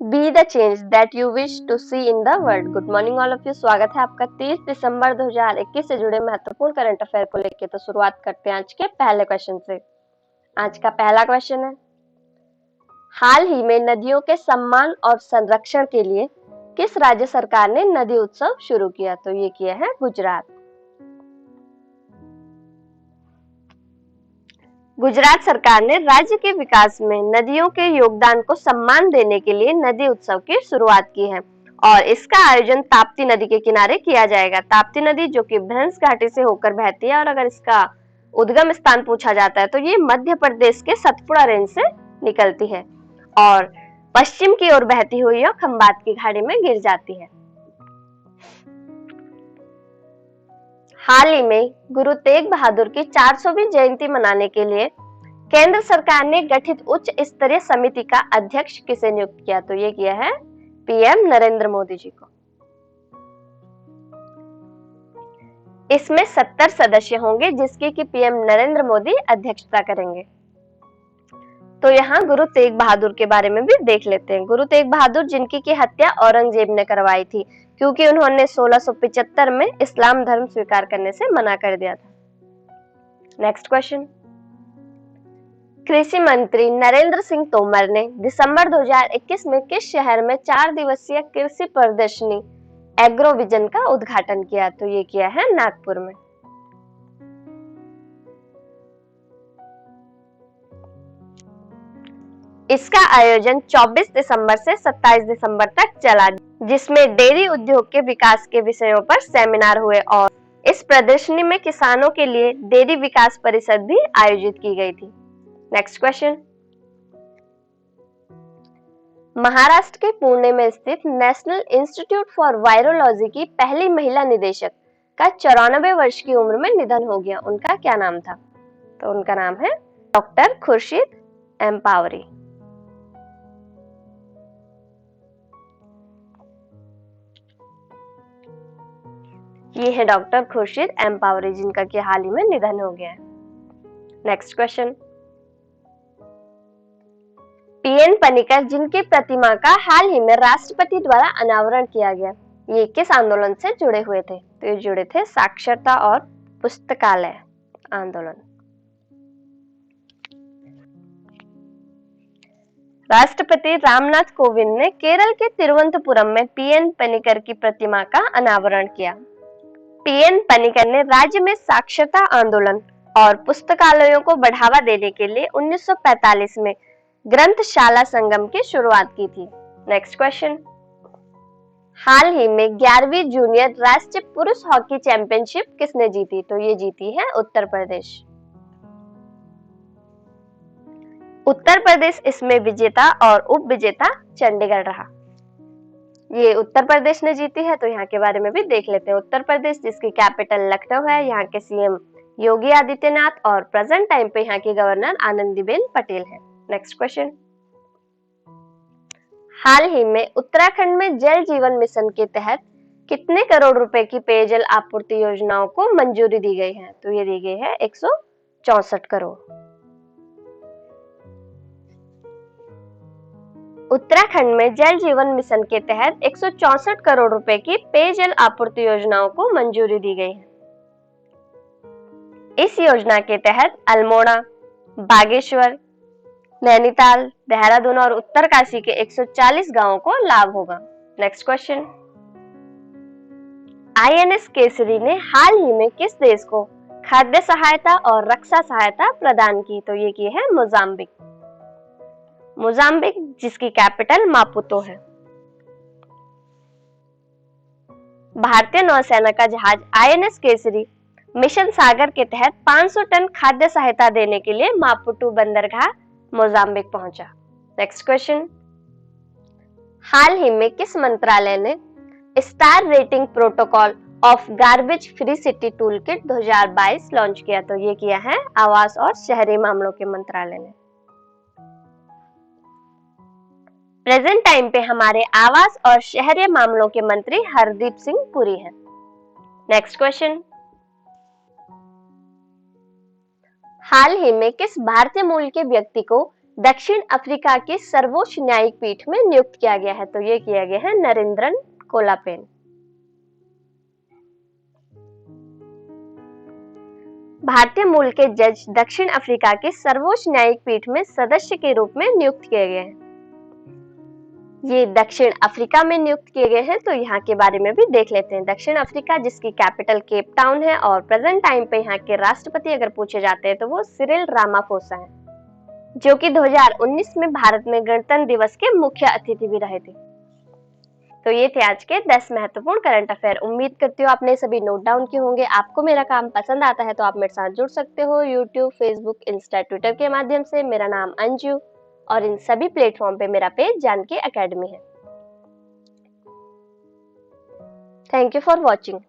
B the change that you wish to see in the world. Good morning all of you. स्वागत है आपका 30 दिसंबर 2021 से जुड़े महत्वपूर्ण करंट अफेयर को लेकर। तो शुरुआत करते हैं आज के पहले क्वेश्चन से। आज का पहला क्वेश्चन है, हाल ही में नदियों के सम्मान और संरक्षण के लिए किस राज्य सरकार ने नदी उत्सव शुरू किया? तो ये किया है गुजरात। गुजरात सरकार ने राज्य के विकास में नदियों के योगदान को सम्मान देने के लिए नदी उत्सव की शुरुआत की है और इसका आयोजन ताप्ती नदी के किनारे किया जाएगा। ताप्ती नदी जो कि भ्रंश घाटी से होकर बहती है और अगर इसका उद्गम स्थान पूछा जाता है तो ये मध्य प्रदेश के सतपुड़ा रेंज से निकलती है और पश्चिम की ओर बहती हुई और खंबात की खाड़ी में गिर जाती है। हाल ही में गुरु तेग बहादुर की 400वीं जयंती मनाने के लिए केंद्र सरकार ने गठित उच्च स्तरीय समिति का अध्यक्ष किसे नियुक्त किया? तो ये किया है पीएम नरेंद्र मोदी जी को। इसमें 70 सदस्य होंगे जिसकी कि पीएम नरेंद्र मोदी अध्यक्षता करेंगे। तो यहाँ गुरु तेग बहादुर के बारे में भी देख लेते हैं। गुरु तेग बहादुर जिनकी की हत्या औरंगजेब ने करवाई थी क्योंकि उन्होंने 1675 में इस्लाम धर्म स्वीकार करने से मना कर दिया था। नेक्स्ट क्वेश्चन, कृषि मंत्री नरेंद्र सिंह तोमर ने दिसंबर 2021 में किस शहर में 4 दिवसीय कृषि प्रदर्शनी एग्रोविजन का उद्घाटन किया? तो ये किया है नागपुर में। इसका आयोजन 24 दिसंबर से 27 दिसंबर तक चला, जिसमें डेयरी उद्योग के विकास के विषयों पर सेमिनार हुए और इस प्रदर्शनी में किसानों के लिए डेयरी विकास परिषद भी आयोजित की गई थी। नेक्स्ट क्वेश्चन, महाराष्ट्र के पुणे में स्थित नेशनल इंस्टीट्यूट फॉर वायरोलॉजी की पहली महिला निदेशक का 94 वर्ष की उम्र में निधन हो गया। उनका क्या नाम था? तो उनका नाम है डॉक्टर खुर्शीद एम्पावरी। ये है डॉक्टर खुर्शीद एम्पावरी जिनका कि हाल ही में निधन हो गया है। नेक्स्ट क्वेश्चन, पीएन पनिकर जिनकी प्रतिमा का हाल ही में राष्ट्रपति द्वारा अनावरण किया गया, ये किस आंदोलन से जुड़े हुए थे? तो ये जुड़े थे साक्षरता और पुस्तकालय आंदोलन। राष्ट्रपति रामनाथ कोविंद ने केरल के तिरुवनंतपुरम में पीएन पनिकर की प्रतिमा का अनावरण किया। पीएन पनिकर ने राज्य में साक्षरता आंदोलन और पुस्तकालयों को बढ़ावा देने के लिए 1945 में ग्रंथशाला संगम की शुरुआत की थी। नेक्स्ट क्वेश्चन, हाल ही में 11वीं जूनियर राष्ट्रीय पुरुष हॉकी चैंपियनशिप किसने जीती? तो ये जीती है उत्तर प्रदेश। उत्तर प्रदेश इसमें विजेता और उप विजेता चंडीगढ़ रहा। ये उत्तर प्रदेश ने जीती है तो यहाँ के बारे में भी देख लेते हैं। उत्तर प्रदेश जिसकी कैपिटल लखनऊ है, यहाँ के सीएम योगी आदित्यनाथ और प्रेजेंट टाइम पे यहाँ की गवर्नर आनंदीबेन पटेल है। नेक्स्ट क्वेश्चन, हाल ही में उत्तराखंड में जल जीवन मिशन के तहत कितने करोड़ रुपए की पेयजल आपूर्ति योजनाओं को मंजूरी दी गई है? तो ये दी गई है 164 करोड़। उत्तराखंड में जल जीवन मिशन के तहत 164 करोड़ रुपए की पेयजल आपूर्ति योजनाओं को मंजूरी दी गई है। इस योजना के तहत अल्मोड़ा, बागेश्वर, नैनीताल, देहरादून और उत्तरकाशी के 140 गांवों को लाभ होगा। नेक्स्ट क्वेश्चन, आईएनएस केसरी ने हाल ही में किस देश को खाद्य सहायता और रक्षा सहायता प्रदान की? तो ये की है मोजाम्बिक। मोजाम्बिक जिसकी कैपिटल मापुतो है। भारतीय नौसेना का जहाज आईएनएस केसरी मिशन सागर के तहत 500 टन खाद्य सहायता देने के लिए मापुटू बंदरगाह मोजाम्बिक पहुंचा। नेक्स्ट क्वेश्चन, हाल ही में किस मंत्रालय ने star rating protocol of garbage free city tool kit 2022 launch किया? तो ये किया है आवास और शहरी मामलों के मंत्रालय ने। प्रेजेंट टाइम पे हमारे आवास और शहरी मामलों के मंत्री हरदीप सिंह पुरी हैं। नेक्स्ट क्वेश्चन, हाल ही में किस भारतीय मूल के व्यक्ति को दक्षिण अफ्रीका की सर्वोच्च न्यायिक पीठ में नियुक्त किया गया है? तो ये किया गया है नरेंद्रन कोलापेन। भारतीय मूल के जज दक्षिण अफ्रीका की सर्वोच्च न्यायिक पीठ में सदस्य के रूप में नियुक्त किए गए हैं। ये दक्षिण अफ्रीका में नियुक्त किए गए हैं, तो यहाँ के बारे में भी देख लेते हैं। दक्षिण अफ्रीका जिसकी कैपिटल केप टाउन है और प्रेजेंट टाइम पे यहाँ के राष्ट्रपति अगर पूछे जाते हैं तो वो सिरिल रामाफोसा है, जो कि 2019 में भारत में गणतंत्र दिवस के मुख्य अतिथि भी रहे थे। तो ये थे आज के 10 महत्वपूर्ण करंट अफेयर। उम्मीद करती हूँ आपने सभी नोट डाउन किए होंगे। आपको मेरा काम पसंद आता है तो आप मेरे साथ जुड़ सकते हो यूट्यूब, फेसबुक, इंस्टा, ट्विटर के माध्यम से। मेरा नाम अंजू और इन सभी प्लेटफॉर्म पे मेरा पेज जानकी एकेडमी है। Thank you for watching.